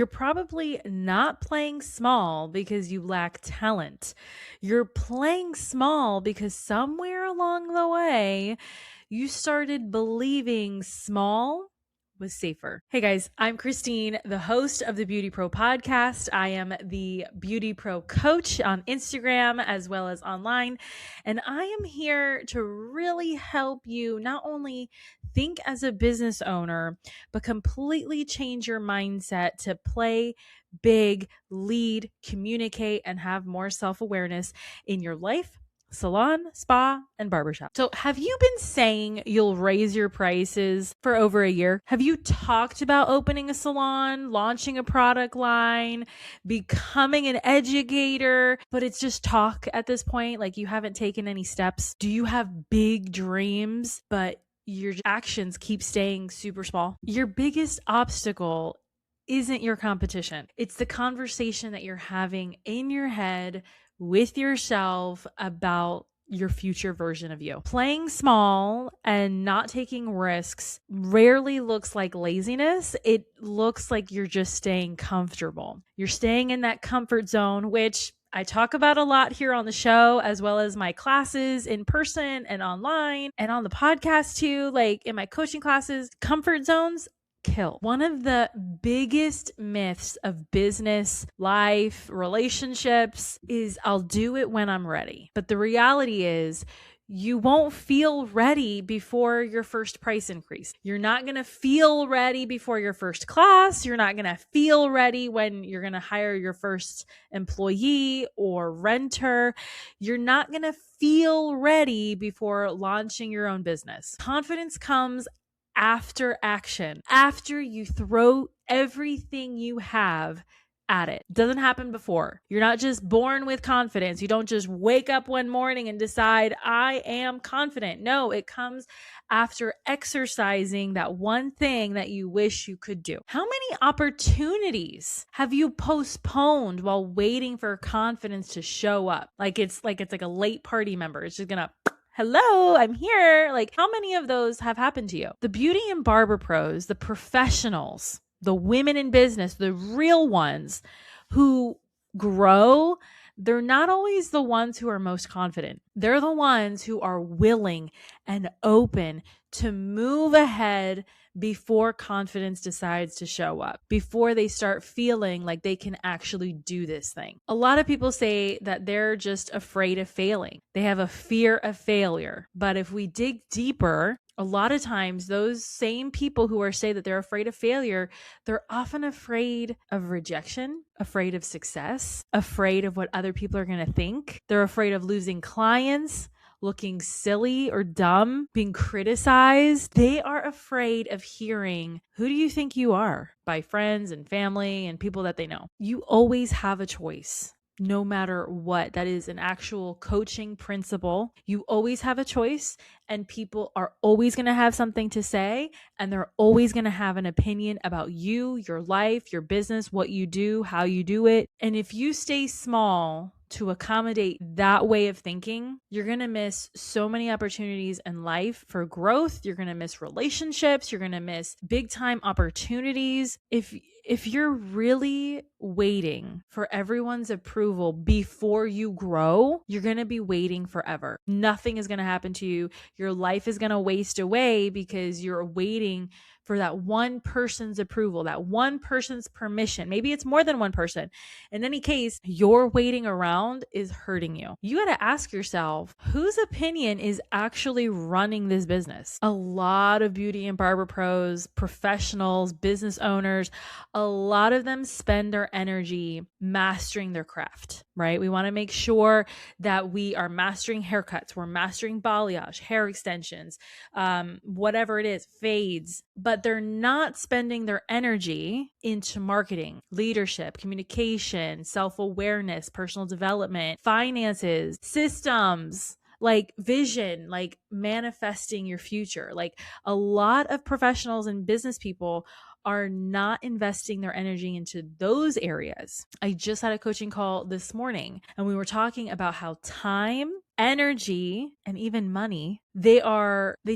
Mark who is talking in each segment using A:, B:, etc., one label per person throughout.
A: You're probably not playing small because you lack talent. You're playing small because somewhere along the way, you started believing small was safer. Hey guys, I'm Christine, the host of the BeautyPro podcast. I am the BeautyPro coach on Instagram as well as online, and I am here to really help you not only think as a business owner, but completely change your mindset to play big, lead, communicate, and have more self-awareness in your life, salon, spa, and barbershop. So have you been saying you'll raise your prices for over a year? Have you talked about opening a salon, launching a product line, becoming an educator, but it's just talk at this point? Like you haven't taken any steps? Do you have big dreams, but your actions keep staying super small? Your biggest obstacle isn't your competition. It's the conversation that you're having in your head with yourself about your future version of you. Playing small and not taking risks rarely looks like laziness. It looks like you're just staying comfortable. You're staying in that comfort zone, which I talk about a lot here on the show, as well as my classes in person and online and on the podcast too, like in my coaching classes. Comfort zones kill. One of the biggest myths of business, life, relationships is I'll do it when I'm ready. But the reality is you won't feel ready before your first price increase. You're not going to feel ready before your first class. You're not going to feel ready when you're going to hire your first employee or renter. You're not going to feel ready before launching your own business. Confidence comes after action, after you throw everything you have at it. Doesn't happen before. You're not just born with confidence. You don't just wake up one morning and decide, I am confident. No, it comes after exercising that one thing that you wish you could do. How many opportunities have you postponed while waiting for confidence to show up? Like it's like a late party member. It's just gonna hello, I'm here. Like how many of those have happened to you? The beauty and barber pros, the professionals, the women in business, the real ones who grow, they're not always the ones who are most confident. They're the ones who are willing and open to move ahead before confidence decides to show up, before they start feeling like they can actually do this thing. A lot of people say that they're just afraid of failing. They have a fear of failure. But if we dig deeper, a lot of times those same people who are say that they're afraid of failure, they're often afraid of rejection, afraid of success, afraid of what other people are going to think. They're afraid of losing clients, looking silly or dumb, being criticized. They are afraid of hearing, who do you think you are? By friends and family and people that they know. You always have a choice. No matter what. That is an actual coaching principle. You always have a choice, and people are always going to have something to say, and they're always going to have an opinion about you, your life, your business, what you do, how you do it. And if you stay small to accommodate that way of thinking, you're going to miss so many opportunities in life for growth. You're going to miss relationships. You're going to miss big time opportunities. If you're really waiting for everyone's approval before you grow, you're going to be waiting forever. Nothing is going to happen to you. Your life is going to waste away because you're waiting for that one person's approval, that one person's permission. Maybe it's more than one person. In any case, your waiting around is hurting you. You got to ask yourself, whose opinion is actually running this business? A lot of beauty and barber pros, professionals, business owners, a lot of them spend their energy mastering their craft, right? We want to make sure that we are mastering haircuts, we're mastering balayage, hair extensions, whatever it is, fades, but they're not spending their energy into marketing, leadership, communication, self-awareness, personal development, finances, systems, like vision, like manifesting your future. Like a lot of professionals and business people are not investing their energy into those areas. I just had a coaching call this morning, and we were talking about how time, energy, and even money, they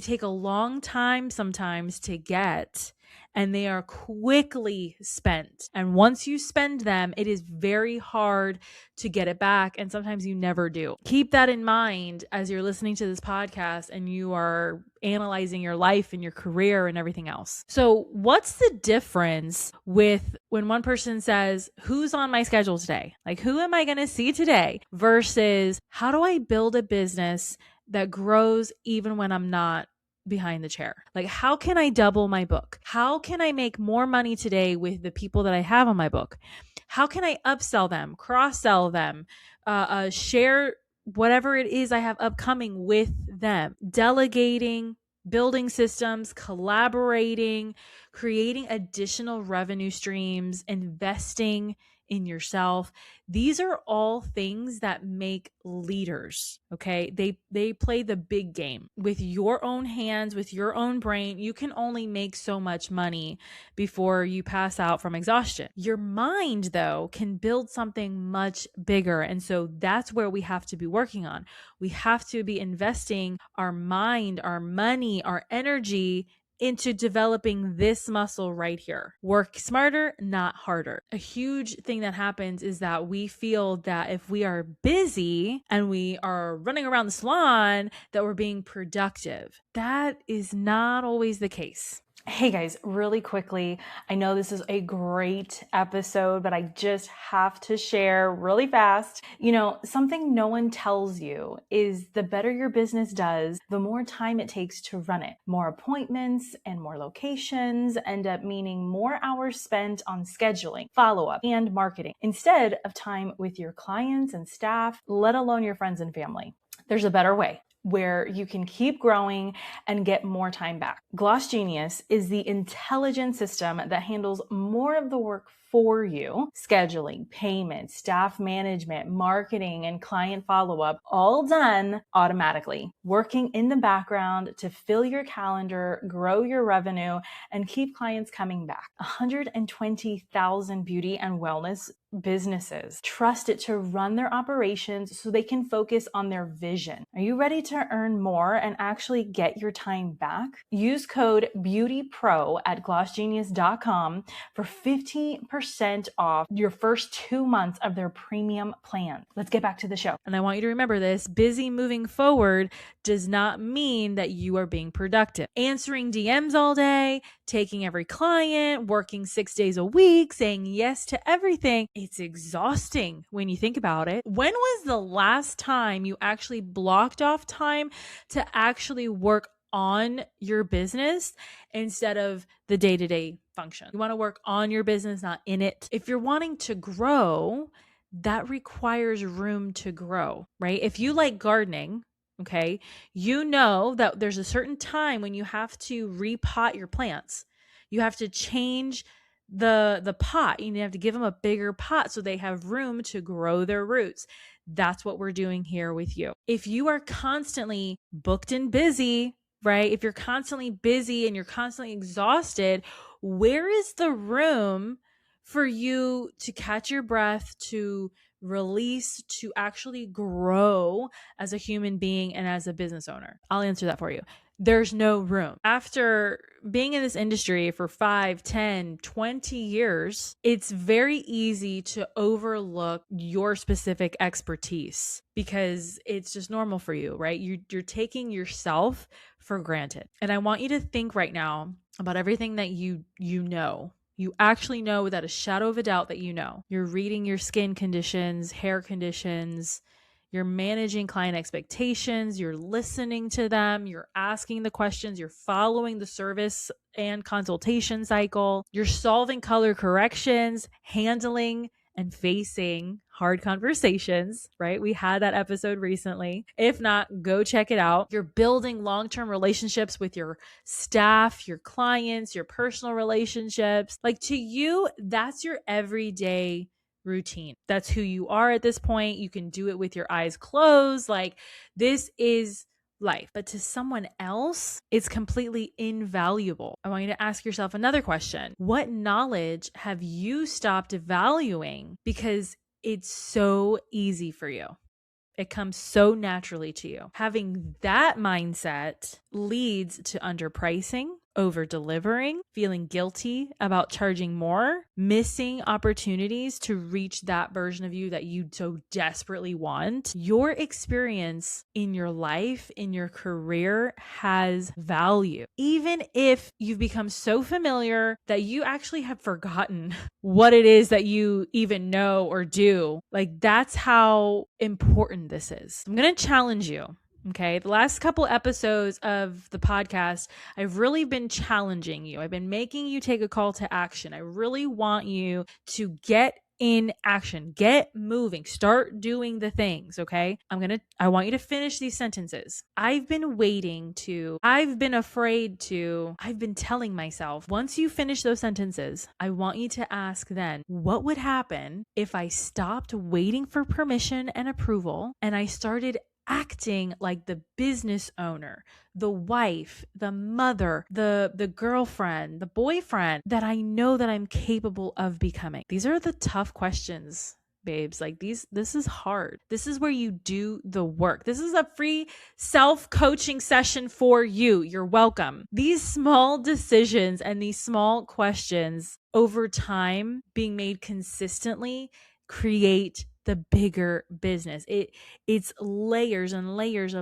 A: take a long time sometimes to get. and they are quickly spent. And once you spend them, it is very hard to get it back. And sometimes you never do. Keep that in mind as you're listening to this podcast and you are analyzing your life and your career and everything else. So what's the difference with when one person says, who's on my schedule today? Like, who am I going to see today? Versus, how do I build a business that grows even when I'm not behind the chair? Like, how can I double my book? How can I make more money today with the people that I have on my book? How can I upsell them, cross-sell them, share whatever it is I have upcoming with them? Delegating, building systems, collaborating, creating additional revenue streams, investing in yourself. These are all things that make leaders, okay? They play the big game. With your own hands, with your own brain, you can only make so much money before you pass out from exhaustion. Your mind, though, can build something much bigger. And so that's where we have to be working on. We have to be investing our mind, our money, our energy into developing this muscle right here. Work smarter, not harder. A huge thing that happens is that we feel that if we are busy and we are running around the salon, that we're being productive. That is not always the case. Hey guys, really quickly, I know this is a great episode, but I just have to share really fast. You know, something no one tells you is the better your business does, the more time it takes to run it. More appointments and more locations end up meaning more hours spent on scheduling, follow-up, and marketing instead of time with your clients and staff, let alone your friends and family. There's a better way where you can keep growing and get more time back. Gloss Genius is the intelligent system that handles more of the work for you: scheduling, payment, staff management, marketing, and client follow-up, all done automatically, working in the background to fill your calendar, grow your revenue, and keep clients coming back. 120,000 beauty and wellness businesses trust it to run their operations so they can focus on their vision. Are you ready to earn more and actually get your time back? Use code BeautyPro at glossgenius.com for 15% off your first 2 months of their premium plan. Let's get back to the show. And I want you to remember this: busy moving forward does not mean that you are being productive. Answering DMs all day, taking every client, working 6 days a week, saying yes to everything. It's exhausting when you think about it. When was the last time you actually blocked off time to actually work on your business instead of the day-to-day function? You want to work on your business, not in it. If you're wanting to grow, that requires room to grow, right? If you like gardening, okay, you know that there's a certain time when you have to repot your plants. You have to change the pot. You have to give them a bigger pot so they have room to grow their roots. That's what we're doing here with you. If you are constantly booked and busy, right? If you're constantly busy and you're constantly exhausted, where is the room for you to catch your breath, to release, to actually grow as a human being and as a business owner? I'll answer that for you. There's no room. After being in this industry for 5, 10, 20 years, it's very easy to overlook your specific expertise because it's just normal for you, right? You're taking yourself for granted. And I want you to think right now about everything that you know. You actually know without a shadow of a doubt that you know. You're reading your skin conditions, hair conditions. You're managing client expectations. You're listening to them. You're asking the questions. You're following the service and consultation cycle. You're solving color corrections, handling and facing hard conversations, right? We had that episode recently. If not, go check it out. You're building long-term relationships with your staff, your clients, your personal relationships. Like, to you, that's your everyday routine. That's who you are at this point. You can do it with your eyes closed. Like, this is life. But to someone else, it's completely invaluable. I want you to ask yourself another question. What knowledge have you stopped valuing because it's so easy for you? It comes so naturally to you. Having that mindset leads to underpricing, over delivering, feeling guilty about charging more, missing opportunities to reach that version of you that you so desperately want. Your experience in your life, in your career has value. Even if you've become so familiar that you actually have forgotten what it is that you even know or do, like that's how important this is. I'm going to challenge you. Okay. The last couple episodes of the podcast, I've really been challenging you. I've been making you take a call to action. I really want you to get in action, get moving, start doing the things. Okay. I want you to finish these sentences. I've been afraid to, I've been telling myself, once you finish those sentences, I want you to ask then, what would happen if I stopped waiting for permission and approval and I started acting like the business owner, the wife, the mother, the girlfriend, the boyfriend that I know that I'm capable of becoming? These are the tough questions, babes. Like this is hard. This is where you do the work. This is a free self-coaching session for you. You're welcome. These small decisions and these small questions over time being made consistently create the bigger business. It's layers and layers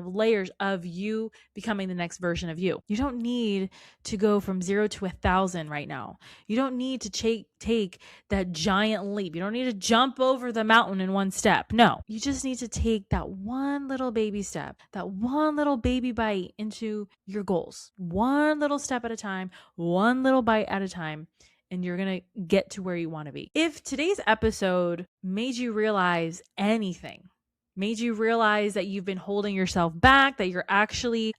A: of you becoming the next version of you. You don't need to go from 0 to 1,000 right now. You don't need to take that giant leap. You don't need to jump over the mountain in one step. No, you just need to take that one little baby step, that one little baby bite into your goals. One little step at a time, one little bite at a time. And you're going to get to where you want to be. If today's episode made you realize anything, made you realize that you've been holding yourself back, that you're actually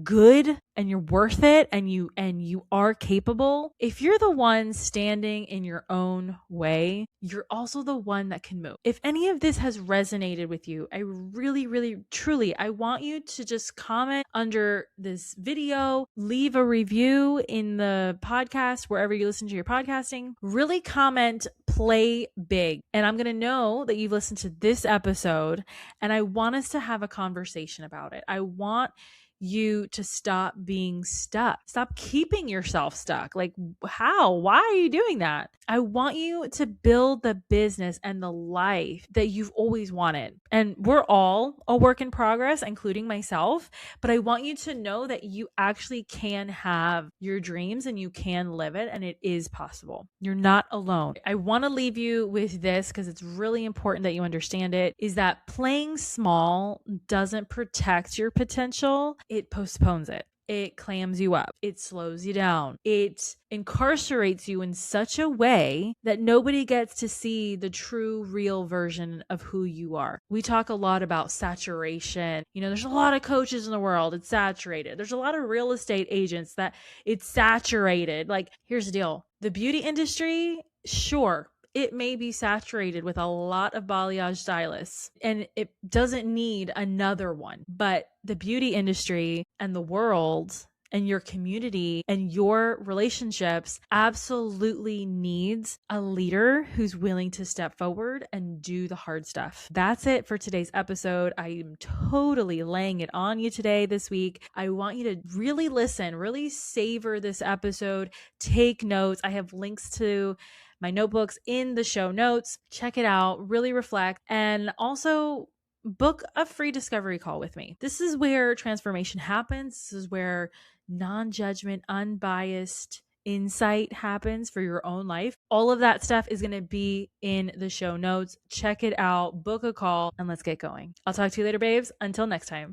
A: good and you're worth it and you are capable, if you're the one standing in your own way, you're also the one that can move. If any of this has resonated with you, I really, really, truly, I want you to just comment under this video, leave a review in the podcast, wherever you listen to your podcasting, really comment, play big. And I'm going to know that you've listened to this episode and I want us to have a conversation about it. I want you to stop being stuck. Stop keeping yourself stuck. Like, how? Why are you doing that? I want you to build the business and the life that you've always wanted. And we're all a work in progress, including myself. But I want you to know that you actually can have your dreams and you can live it, and it is possible. You're not alone. I want to leave you with this because it's really important that you understand it, is that playing small doesn't protect your potential. It postpones it. It clams you up. It slows you down. It incarcerates you in such a way that nobody gets to see the true, real version of who you are. We talk a lot about saturation. You know, there's a lot of coaches in the world. It's saturated. There's a lot of real estate agents that it's saturated. Like, here's the deal. The beauty industry, sure, it may be saturated with a lot of balayage stylists and it doesn't need another one. But the beauty industry and the world and your community and your relationships absolutely needs a leader who's willing to step forward and do the hard stuff. That's it for today's episode. I am totally laying it on you today, this week. I want you to really listen, really savor this episode, take notes. I have links to my notebooks in the show notes. Check it out, really reflect, and also book a free discovery call with me. This is where transformation happens. This is where non-judgment, unbiased insight happens for your own life. All of that stuff is going to be in the show notes. Check it out, book a call, and let's get going. I'll talk to you later, babes. Until next time.